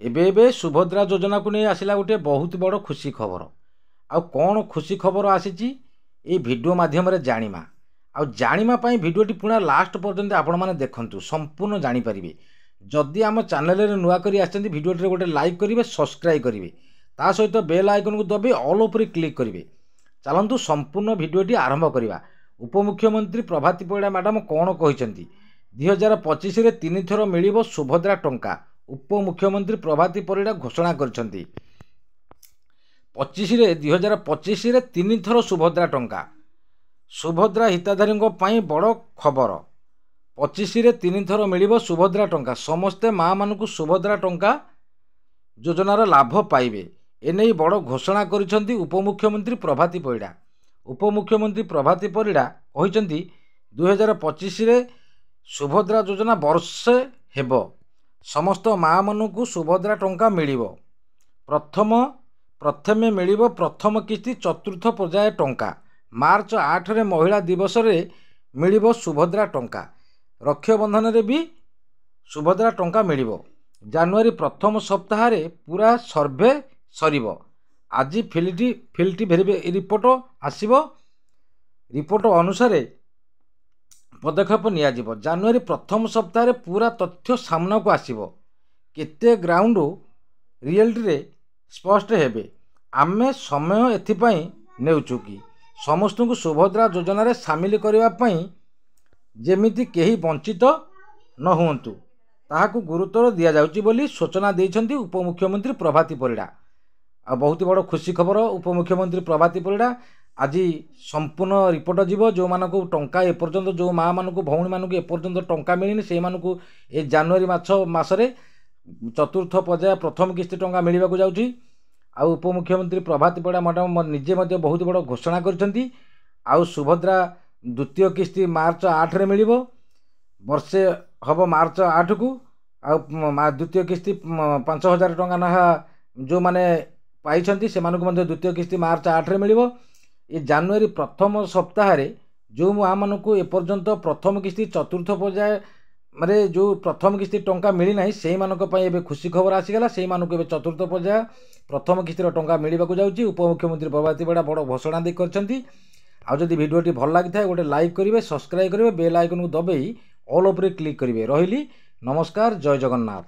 एबे एबे सुभद्रा योजना को नहीं आसला गोटे बहुत बड़ खुशी खबर। आउ कौन खुशी खबर आसी वीडियो माध्यम जाणीमा आउ जाणीमा पई वीडियोटी पूरा लास्ट पर्यंत आपण माने देखंतु संपूर्ण जानी परिबे। जदि आम चैनल रे नुआ करी आछंती वीडियोटी गोटे लाइक करिवे, सब्सक्राइब करिवे, ता सहित बेल आइकन को दबे ऑल ऊपर क्लिक करिवे। चलंतु संपूर्ण वीडियोटी आरंभ करिवा। उपमुख्यमंत्री प्रभाती परिड़ा मैडम कौन कहिसेंती 2025 रे 3 थर मिलिबो सुभद्रा टंका। उपमुख्यमंत्री प्रभाती परिड़ा घोषणा करछंती 2025 रे 3 थर सुभद्रा टंका। सुभद्रा हिताधारी पई बड़ खबर। 25 रे 3 थर मिलिबो सुभद्रा टंका। समस्ते माँ मानकु सुभद्रा टंका योजनार लाभ पाइबे। एने बड़ घोषणा करिसेंती उपमुख्यमंत्री प्रभाती परिड़ा। उपमुख्यमंत्री प्रभाती परिड़ा कहिसेंती 2025 रे सुभद्रा योजना वर्षे हेबो। समस्त माँ मानकु सुभद्रा टंका मिलिबो। प्रथमे मिलिबो प्रथम किस्ती चतुर्थ पर्याय टंका। मार्च 8 रे महिला दिवस रे मिलिबो सुभद्रा टंका। रक्षाबंधन रे भी सुभद्रा टंका मिलिबो। जनवरी प्रथम सप्ताह रे पूरा सर्वे सरिबो। आज फिल्टी रिपोर्ट आसीबो। रिपोर्ट अनुसार पदक्षेप नियाजिबो। जनवरी प्रथम सप्ताह रे पूरा तथ्य सामना को आसीबो। केते ग्राउंड रियलिटी रे स्पष्ट हेबे। आमे समय एथिपाई नेउचु कि समस्त को सुभद्रा योजना रे शामिल करिवा पई जेमिति केही वंचित न हुंतु ताहाकु गुरुत्व दिया जाउची बोली सूचना देइछंती उपमुख्यमंत्री प्रभाती परिड़ा। आ बहुत बड़ खुशी खबर। उपमुख्यमंत्री प्रभाती परिड़ा आज संपूर्ण रिपोर्ट जीव जो मानक टंका एपर्यंत जो माँ मानक भौणी मानक एपर्यंत टंका मिलनी से मानक ए जनवरी मासरे चतुर्थ पर्याय प्रथम किस्ती टंका मिलवा जाउची। आ उपमुख्यमंत्री प्रभाती परिड़ा मैडम निजे बहुत बड़ घोषणा करछंती। आउ सुभद्रा द्वितीय किस्ती मार्च 8 रे मिलिबो। वर्षे हम मार्च 8 को। आ द्वितीय किस्ती 5000 टंका नाहा जो माने पाइछंती से मानक द्वितीय किस्ती मार्च 8 रे मिलिबो। ये जनवरी प्रथम सप्ताह रे जो माँ मानक एपर्यंत प्रथम किस्ती चतुर्थ पर्याय माने जो प्रथम किस्ती टंका मिली नाही से मानक पई एबे खुशी खबर आसीगला। से मानक एबे चतुर्थ पर्याय प्रथम किस्ती टंका मिलवाक जाउची। उपमुख्यमंत्री प्रभाती परिड़ा बड़ घोषणा दे करछंती। आ जदि वीडियोटी भल लागिथाय गोटे लाइक करिवे, सब्सक्राइब करिवे, बेल आइकन को दबेई ऑल ऊपर क्लिक करिवे। रहिली नमस्कार, जय जगन्नाथ।